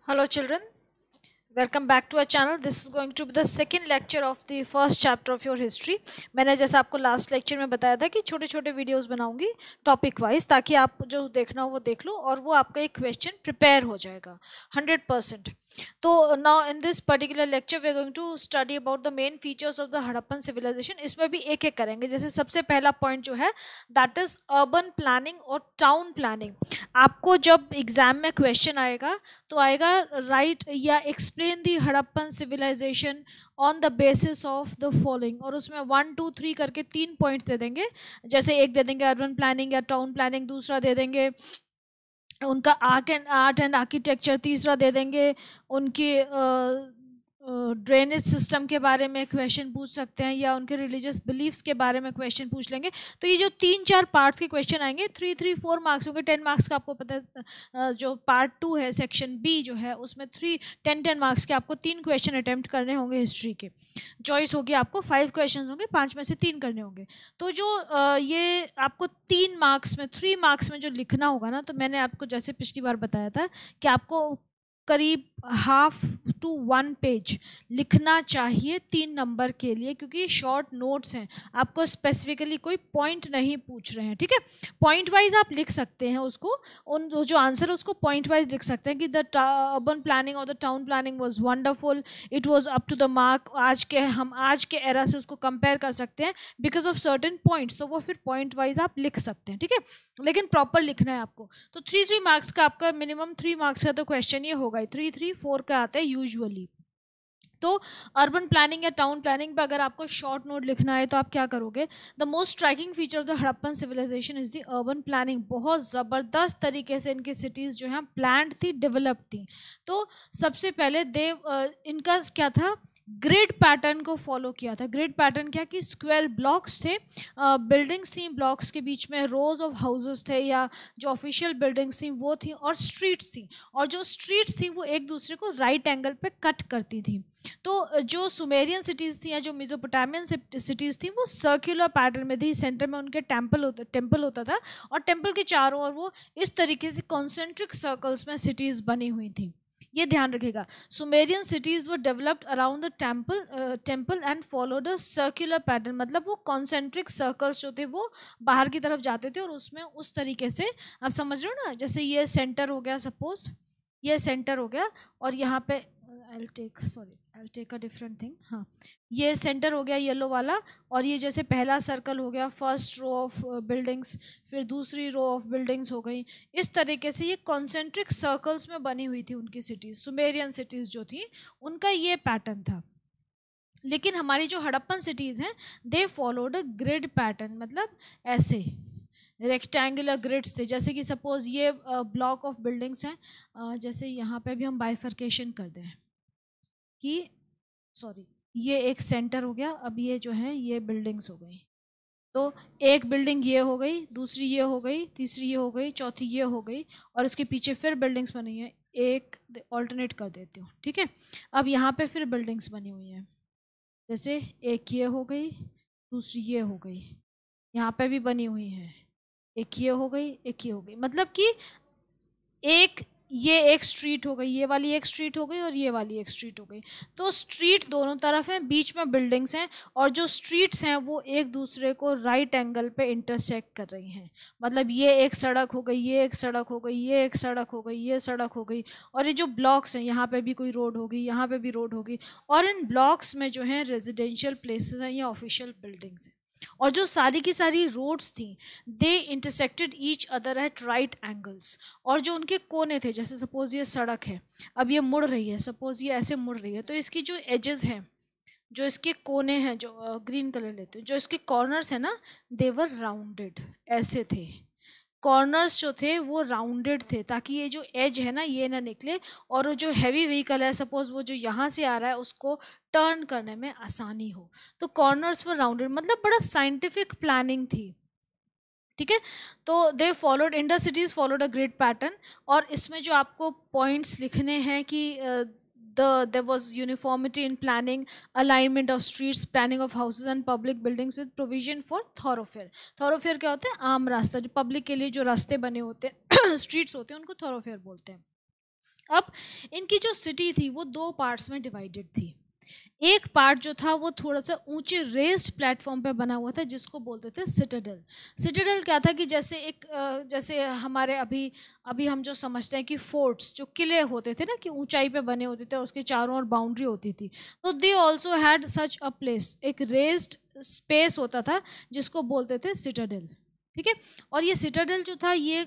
Hello children, welcome back to our channel. This is going to be the second lecture of the first chapter of your history. मैंने जैसा आपको last lecture में बताया था कि छोटे छोटे वीडियोस बनाऊंगी टॉपिक वाइज, ताकि आप जो देखना हो वो देख लो और वो आपका एक क्वेश्चन प्रिपेयर हो जाएगा 100%. तो now in this particular lecture we are going to study about the main features of the Harappan civilization. इसमें भी एक एक करेंगे. जैसे सबसे पहला पॉइंट जो है दैट इज अर्बन प्लानिंग और टाउन प्लानिंग. आपको जब एग्जाम में क्वेश्चन आएगा तो आएगा राइट या explain the Harappan civilization on the basis of the following, और उसमें 1 2 3 करके 3 पॉइंट्स दे देंगे. जैसे एक दे देंगे अर्बन प्लानिंग या टाउन प्लानिंग, दूसरा दे देंगे उनका आर्ट एंड आर्किटेक्चर, तीसरा दे देंगे उनकी ड्रेनेज सिस्टम के बारे में क्वेश्चन पूछ सकते हैं, या उनके रिलीजियस बिलीफ्स के बारे में क्वेश्चन पूछ लेंगे. तो ये जो 3-4 पार्ट्स के क्वेश्चन आएंगे 3-4 मार्क्स होंगे. 10 मार्क्स का आपको पता है. जो पार्ट 2 है सेक्शन बी जो है उसमें 10 मार्क्स के आपको 3 क्वेश्चन अटेम्प्ट करने होंगे. हिस्ट्री के चॉइस होगी आपको 5 क्वेश्चन होंगे, 5 में से 3 करने होंगे. तो जो ये आपको 3 मार्क्स में 3 मार्क्स में जो लिखना होगा ना, तो मैंने आपको जैसे पिछली बार बताया था कि आपको करीब 1/2 to 1 पेज लिखना चाहिए 3 नंबर के लिए, क्योंकि शॉर्ट नोट्स हैं. आपको स्पेसिफिकली कोई पॉइंट नहीं पूछ रहे हैं. ठीक है, पॉइंट वाइज आप लिख सकते हैं उसको, उन जो आंसर है उसको पॉइंट वाइज लिख सकते हैं कि द अर्बन प्लानिंग और the town planning was wonderful, it was up to the mark. हम आज के एरा से उसको कंपेयर कर सकते हैं बिकॉज ऑफ सर्टेन पॉइंट्स. तो वो फिर पॉइंट वाइज आप लिख सकते हैं. ठीक है, लेकिन प्रॉपर लिखना है आपको. तो 3 मार्क्स का आपका मिनिमम 3 मार्क्स का तो क्वेश्चन ये होगा. 3-4 का आता है यूजुअली. तो अर्बन प्लानिंग या टाउन प्लानिंग पे अगर आपको शॉर्ट नोट लिखना है तो आप क्या करोगे. The most striking feature of the Harappan civilization is the urban planning. बहुत ज़बरदस्त तरीके से इनकी सिटीज़ जो हैं प्लान्ड थी, डेवलप थी. तो सबसे पहले इनका क्या था, ग्रिड पैटर्न को फॉलो किया था. ग्रिड पैटर्न क्या कि स्क्वायर ब्लॉक्स थे, बिल्डिंग्स थी, ब्लॉक्स के बीच में रोज ऑफ हाउसेस थे, या जो ऑफिशियल बिल्डिंग्स थी वो थी, और स्ट्रीट्स थी. और जो स्ट्रीट्स थी वो एक दूसरे को राइट एंगल पे कट करती थी. तो जो सुमेरियन सिटीज़ थी या जो मेसोपोटामियन सिटीज़ थी वो सर्कुलर पैटर्न में थी. सेंटर में उनके टेम्पल होता था, और टेम्पल के चारों ओर वो इस तरीके से कॉन्सेंट्रिक सर्कल्स में सिटीज़ बनी हुई थी. ये ध्यान रखिएगा. Sumerian cities were developed around the temple and followed a circular pattern. मतलब वो कॉन्सेंट्रिक सर्कल्स जो थे वो बाहर की तरफ जाते थे, और उसमें उस तरीके से आप समझ रहे हो ना. जैसे ये सेंटर हो गया, सपोज ये सेंटर हो गया, और यहाँ पे I'll take a different thing. हाँ, ये सेंटर हो गया येलो वाला, और ये जैसे पहला सर्कल हो गया, फर्स्ट रो ऑफ बिल्डिंग्स, फिर दूसरी रो ऑफ बिल्डिंग्स हो गई. इस तरीके से ये कॉन्सेंट्रिक सर्कल्स में बनी हुई थी उनकी सिटीज़. सुमेरियन सिटीज़ जो थी उनका ये पैटर्न था. लेकिन हमारी जो हड़प्पन सिटीज़ हैं they followed a grid pattern. मतलब ऐसे रेक्टेंगुलर ग्रिड्स थे. जैसे कि सपोज ये ब्लॉक ऑफ बिल्डिंग्स हैं, जैसे यहाँ पे भी हम बाइफर्केशन कर दें कि ये एक सेंटर हो गया. अब ये जो है ये बिल्डिंग्स हो गई. तो एक बिल्डिंग ये हो गई, दूसरी ये हो गई, तीसरी ये हो गई, चौथी ये हो गई, और इसके पीछे फिर बिल्डिंग्स बनी है. एक ऑल्टरनेट कर देती हूँ. ठीक है, अब यहाँ पे फिर बिल्डिंग्स बनी हुई हैं. जैसे एक ये हो गई, दूसरी ये हो गई, यहाँ पे भी बनी हुई है, एक ये हो गई, एक ये हो गई. मतलब कि ये एक स्ट्रीट हो गई, ये वाली एक स्ट्रीट हो गई, और ये वाली एक स्ट्रीट हो गई. तो स्ट्रीट दोनों तरफ हैं, बीच में बिल्डिंग्स हैं, और जो स्ट्रीट्स हैं वो एक दूसरे को राइट एंगल पे इंटरसेक्ट कर रही हैं. मतलब ये एक सड़क हो गई, ये एक सड़क हो गई, ये एक सड़क हो गई, ये सड़क हो गई, और ये जो ब्लॉक्स हैं यहाँ पे भी कोई रोड होगी, यहाँ पे भी रोड होगी, और इन ब्लॉक्स में जो है रेजिडेंशियल प्लेसेस हैं या ऑफिशियल बिल्डिंग्स हैं. और जो सारी की सारी रोड्स थी they intersected each other at right angles. और जो उनके कोने थे, जैसे सपोज ये सड़क है, अब ये मुड़ रही है, सपोज ये ऐसे मुड़ रही है, तो इसकी जो एजेस हैं, जो इसके कोने हैं, जो ग्रीन कलर लेते हैं, जो इसके कॉर्नर्स हैं ना, दे वर राउंडेड. ऐसे थे कॉर्नर्स जो थे वो राउंडेड थे, ताकि ये जो एज है ना ये ना निकले, और वो जो हैवी व्हीकल है सपोज वो जो यहाँ से आ रहा है उसको टर्न करने में आसानी हो. तो कॉर्नर्स वो राउंडेड, मतलब बड़ा साइंटिफिक प्लानिंग थी. ठीक है, तो they followed Indus cities followed a grid pattern. और इसमें जो आपको पॉइंट्स लिखने हैं कि there was uniformity in planning, alignment of streets, planning of houses and public buildings with provision for thoroughfare. thoroughfare क्या होता है, आम रास्ता, जो पब्लिक के लिए जो रास्ते बने होते हैं स्ट्रीट्स होते हैं उनको thoroughfare बोलते हैं. अब इनकी जो सिटी थी वो 2 पार्ट्स में डिवाइडेड थी। एक पार्ट जो था वो थोड़ा सा ऊंचे रेस्ड प्लेटफॉर्म पे बना हुआ था जिसको बोलते थे सिटाडेल। सिटाडेल क्या था कि जैसे जैसे हमारे अभी अभी हम जो समझते हैं कि फोर्ट्स जो किले होते थे ना कि ऊंचाई पे बने होते थे और उसके चारों ओर बाउंड्री होती थी, तो they also had such a place, एक रेस्ड स्पेस होता था जिसको बोलते थे सिटाडेल। ठीक है। और ये सिटाडेल जो था ये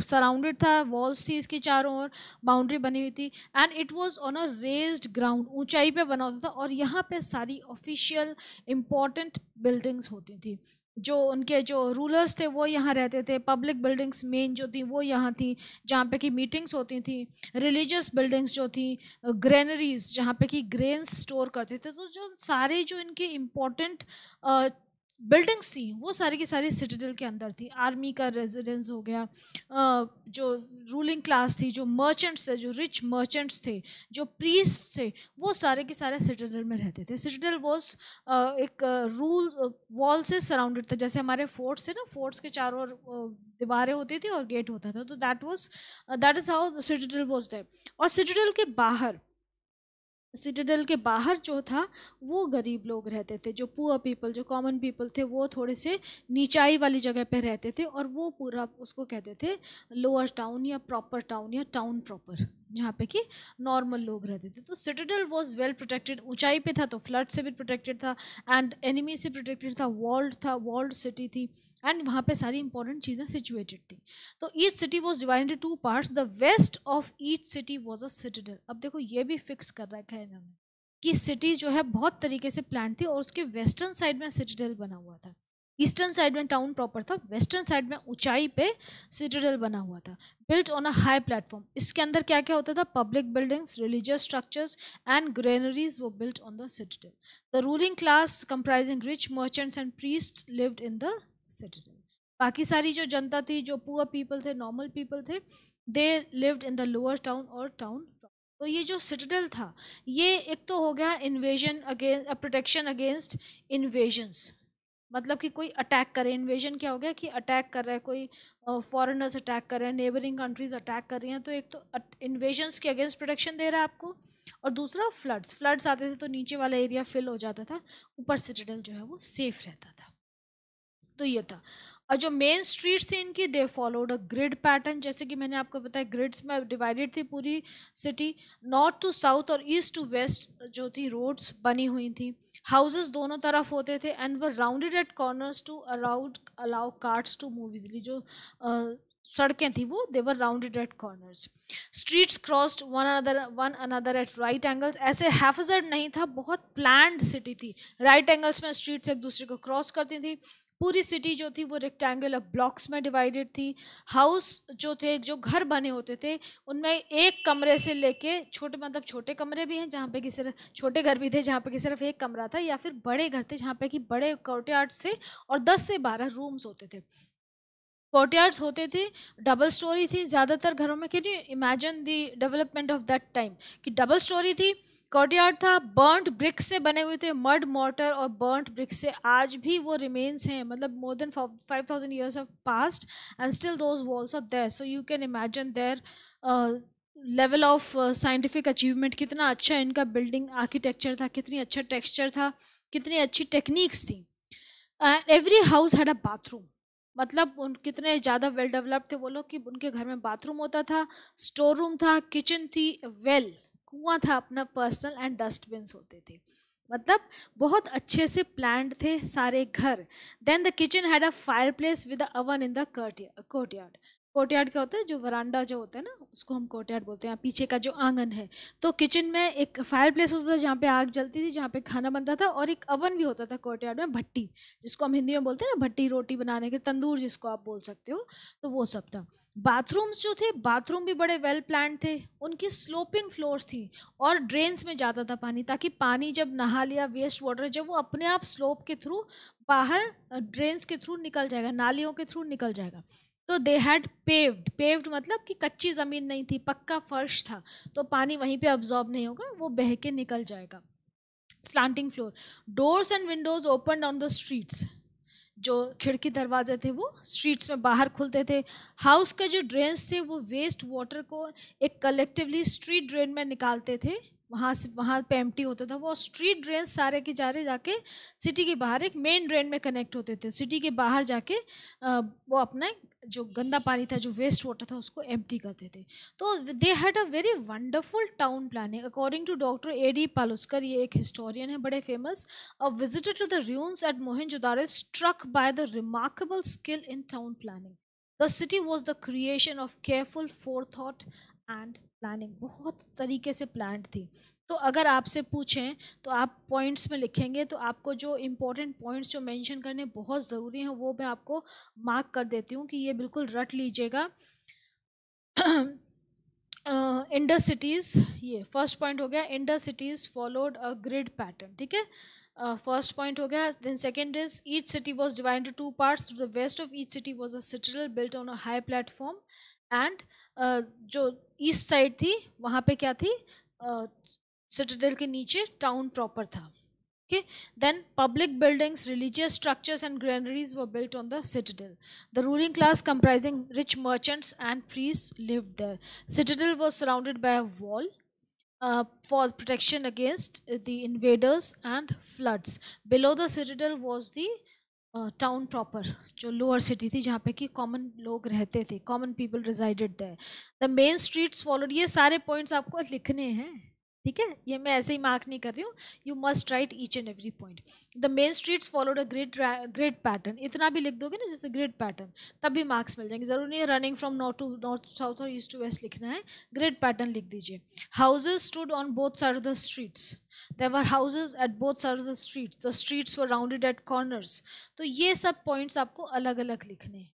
सराउंडेड था, वॉल्स थी इसकी चारों ओर, बाउंड्री बनी हुई थी, and it was on a raised ground, ऊंचाई पे बना होता था, और यहाँ पे सारी ऑफिशियल इम्पोर्टेंट बिल्डिंग्स होती थी। जो उनके जो रूलर्स थे वो यहाँ रहते थे, पब्लिक बिल्डिंग्स मेन जो थी वो यहाँ थी जहाँ पे कि मीटिंग्स होती थी, रिलीजियस बिल्डिंग्स जो थी, ग्रेनरीज जहाँ पे कि ग्रेन्स स्टोर करते थे। तो जो सारे जो इनके इम्पोर्टेंट बिल्डिंग्स थी वो सारी की सारी सिटाडेल के अंदर थी। आर्मी का रेजिडेंस हो गया, जो रूलिंग क्लास थी, जो मर्चेंट्स थे, जो रिच मर्चेंट्स थे, जो प्रीस्ट थे, वो सारे के सारे सिटाडेल में रहते थे। सिटाडेल वॉज एक रूल वॉल से सराउंडेड था, जैसे हमारे फोर्ट्स थे ना, फोर्ट्स के चारों ओर दीवारें होती थी और गेट होता था। तो that is how citadel was there. और सिटाडेल के बाहर जो था वो गरीब लोग रहते थे, जो पुअर पीपल, जो कॉमन पीपल थे, वो थोड़े से नीचाई वाली जगह पे रहते थे, और वो पूरा उसको कहते थे लोअर टाउन या प्रॉपर टाउन या टाउन प्रॉपर, जहाँ पे कि नॉर्मल लोग रहते थे। तो सिटाडेल वॉज वेल प्रोटेक्टेड, ऊंचाई पे था तो फ्लड से भी प्रोटेक्टेड था, एंड एनिमी से प्रोटेक्टेड था, वॉल्ड सिटी थी, एंड वहाँ पे सारी इंपॉर्टेंट चीज़ें सिचुएटेड थी। तो each city was divided into 2 parts, the west of each city was a citadel. अब देखो ये भी फिक्स कर रखा है इन्होंने कि सिटी जो है बहुत तरीके से प्लान थी, और उसके वेस्टर्न साइड में सिटाडेल बना हुआ था। ईस्टर्न साइड में टाउन प्रॉपर था, वेस्टर्न साइड में ऊंचाई पे सिटाडेल बना हुआ था, built on a high platform. इसके अंदर क्या क्या होता था? Public buildings, religious structures and granaries वो built on the citadel. The ruling class comprising rich merchants and priests lived in the citadel. बाकी सारी जो जनता थी, जो पुअर पीपल थे, नॉर्मल पीपल थे, they lived in the lower town और टाउन। तो ये जो सिटाडेल था ये एक तो हो गया invasion against, protection against invasions, मतलब कि कोई अटैक करे। इन्वेजन क्या हो गया कि अटैक कर रहा है कोई, फॉरेनर्स अटैक कर रहे हैं, नेबरिंग कंट्रीज अटैक कर रही हैं, तो एक तो इन्वेजन्स के अगेंस्ट प्रोटेक्शन दे रहा है आपको, और दूसरा फ्लड्स आते थे तो नीचे वाला एरिया फिल हो जाता था, ऊपर सिटाडेल जो है वो सेफ रहता था। तो ये था। और जो मेन स्ट्रीट्स थी इनकी, they followed a grid pattern, जैसे कि मैंने आपको बताया ग्रिड्स में डिवाइडेड थी पूरी सिटी, नॉर्थ टू साउथ और ईस्ट टू वेस्ट जो थी रोड्स बनी हुई थी, हाउसेस दोनों तरफ होते थे, and were rounded at corners to allow carts to move easily. जो सड़कें थी वो they were rounded at corners. Streets crossed one another at right angles, ऐसे हैफजर्ड नहीं था, बहुत प्लान्ड सिटी थी, राइट एंगल्स में स्ट्रीट्स एक दूसरे को क्रॉस करती थी। पूरी सिटी जो थी वो रेक्टेंगुलर ब्लॉक्स में डिवाइडेड थी। हाउस जो थे, जो घर बने होते थे, उनमें एक कमरे से लेके छोटे, मतलब छोटे कमरे भी हैं जहाँ पे कि सिर्फ छोटे घर भी थे जहाँ पे कि सिर्फ एक कमरा था, या फिर बड़े घर थे जहाँ पे कि बड़े कोर्टयार्ड्स थे और 10 से 12 रूम्स होते थे। कोर्टयार्ड्स होते थे, डबल स्टोरी थी ज़्यादातर घरों में। Can you imagine the development of that time कि डबल स्टोरी थी, कोर्टयार्ड था, बर्न्ड ब्रिक से बने हुए थे, मड मॉर्टर और बर्न्ड ब्रिक से, आज भी वो रिमेन्स हैं, मतलब more than 5000 years of past and still those walls are there. So you can imagine their level of scientific achievement, कितना अच्छा इनका बिल्डिंग आर्किटेक्चर था, कितनी अच्छा टेक्सचर था, कितनी अच्छी टेक्निक्स थी। Every house had a bathroom, मतलब उन कितने ज़्यादा वेल डेवलप्ड थे वो लोग कि उनके घर में बाथरूम होता था, स्टोर रूम था, किचन थी, वेल कुआं था अपना पर्सनल, एंड डस्टबिन्स होते थे, मतलब बहुत अच्छे से प्लान्ड थे सारे घर। Then the kitchen had a fireplace with oven in the courtyard. Courtyard क्या होता है? जो वरांडा जो होता है ना उसको हम कोर्टयार्ड बोलते हैं, पीछे का जो आंगन है। तो किचन में एक फायर प्लेस होता था जहाँ पे आग जलती थी, जहाँ पे खाना बनता था, और एक अवन भी होता था कोर्टयार्ड में, भट्टी जिसको हम हिंदी में बोलते हैं ना, भट्टी रोटी बनाने के, तंदूर जिसको आप बोल सकते हो, तो वो सब था। बाथरूम्स जो थे, बाथरूम भी बड़े वेल प्लान्ड थे, उनकी स्लोपिंग फ्लोर्स थी और ड्रेन्स में जाता था पानी, ताकि पानी जब नहा लिया, वेस्ट वाटर जब वो अपने आप स्लोप के थ्रू बाहर ड्रेन्स के थ्रू निकल जाएगा, नालियों के थ्रू निकल जाएगा। तो दे हैड पेव्ड मतलब कि कच्ची ज़मीन नहीं थी, पक्का फर्श था, तो पानी वहीं पे अब्जॉर्ब नहीं होगा, वो बह के निकल जाएगा। Slanting floor, doors and Windows open on the streets, जो खिड़की दरवाजे थे वो स्ट्रीट्स में बाहर खुलते थे। हाउस का जो ड्रेन्स थे वो वेस्ट वाटर को एक कलेक्टिवली स्ट्रीट ड्रेन में निकालते थे, वहाँ पे एम्प्टी होता था वो। स्ट्रीट ड्रेन सारे के सारे जाके सिटी के बाहर एक मेन ड्रेन में कनेक्ट होते थे। सिटी के बाहर जाके वो अपना जो गंदा पानी था, जो वेस्ट वाटर था, उसको एम्प्टी करते थे। तो they had a very wonderful town planning according to doctor A.D. Paluskar, ये एक हिस्टोरियन है बड़े famous. A visitor to the ruins at Mohenjo-daro is struck by the remarkable skill in town planning. The city was the creation of careful forethought and planning, बहुत तरीके से planned थी। तो अगर आपसे पूछें तो आप पॉइंट्स में लिखेंगे, तो आपको जो इम्पोर्टेंट पॉइंट्स जो मेंशन करने बहुत ज़रूरी हैं वो मैं आपको मार्क कर देती हूँ कि ये बिल्कुल रट लीजिएगा। इंडस सिटीज़, ये फर्स्ट पॉइंट हो गया। Indus cities followed a grid pattern, ठीक है, फर्स्ट पॉइंट हो गया। Then second is each city was divided two parts. To the west of each city was a citadel built on a high platform and जो east side थी वहाँ पे क्या थी, सिटिडल के नीचे टाउन प्रॉपर था। Okay, then public buildings, religious structures and granaries were built on the citadel. The ruling class comprising rich merchants and priests lived there. Citadel was surrounded by a wall for protection against the invaders and floods. Below the citadel was the town proper, जो lower city थी जहाँ पे कि common लोग रहते थे, common people resided there. The main streets followed, ये सारे पॉइंट्स आपको लिखने हैं, ठीक है, ये मैं ऐसे ही मार्क नहीं कर रही हूँ, you must write each and every point. The main streets followed a grid pattern, इतना भी लिख दोगे ना जैसे ग्रिड पैटर्न, तब भी मार्क्स मिल जाएंगे। जरूरी नहीं है running from north to south और ईस्ट टू वेस्ट लिखना है, ग्रिड पैटर्न लिख दीजिए। Houses stood on both side of the streets, there were houses at both sides of the streets, the streets were rounded at corners। तो ये सब points आपको अलग अलग लिखने हैं,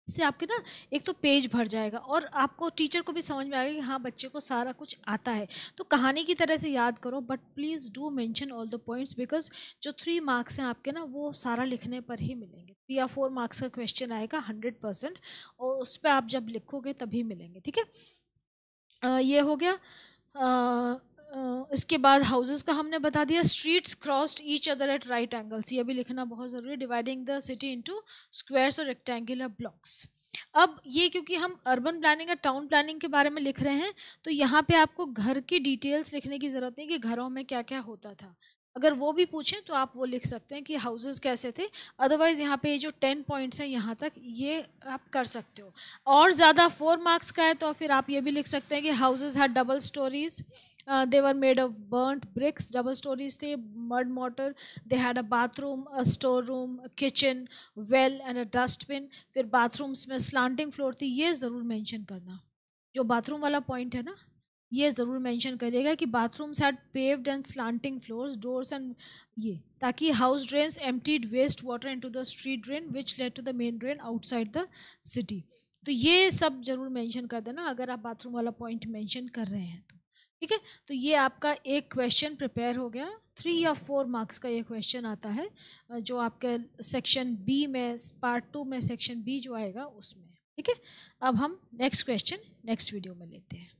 इससे आपके ना एक तो पेज भर जाएगा और आपको टीचर को भी समझ में आएगा कि हाँ बच्चे को सारा कुछ आता है। तो कहानी की तरह से याद करो, but please do mention all the points, because जो 3 मार्क्स हैं आपके ना वो सारा लिखने पर ही मिलेंगे। 3 या 4 मार्क्स का क्वेश्चन आएगा 100%, और उस पर आप जब लिखोगे तभी मिलेंगे, ठीक है। ये हो गया। इसके बाद हाउसेस का हमने बता दिया। Streets crossed each other at right angles, ये भी लिखना बहुत ज़रूरी है। Dividing the city into squares और रेक्टेंगुलर ब्लॉक्स। अब ये क्योंकि हम अर्बन प्लानिंग या टाउन प्लानिंग के बारे में लिख रहे हैं, तो यहाँ पे आपको घर की डिटेल्स लिखने की ज़रूरत नहीं कि घरों में क्या क्या होता था। अगर वो भी पूछें तो आप वो लिख सकते हैं कि हाउसेस कैसे थे। अदरवाइज़ यहाँ पे जो 10 पॉइंट्स हैं यहाँ तक ये आप कर सकते हो। और ज़्यादा 4 मार्क्स का है तो फिर आप ये भी लिख सकते हैं कि houses had double stories, they were made of burnt bricks, double stories थे, mud mortar, they had a bathroom, a storeroom, a kitchen, well and a dustbin। फिर bathrooms में slanting floor थी, ये ज़रूर मेंशन करना, जो बाथरूम वाला point है ना ये ज़रूर मेंशन करिएगा कि bathrooms had paved and slanting floors, doors and ये, ताकि house drains emptied waste water into the street drain which led to the main drain outside the city। तो ये सब ज़रूर मेंशन कर देना अगर आप बाथरूम वाला पॉइंट मेंशन कर रहे हैं तो, ठीक है। तो ये आपका एक क्वेश्चन प्रिपेयर हो गया। 3 या 4 मार्क्स का ये क्वेश्चन आता है जो आपके सेक्शन बी में, पार्ट 2 में सेक्शन बी जो आएगा उसमें, ठीक है। अब हम नेक्स्ट क्वेश्चन नेक्स्ट वीडियो में लेते हैं।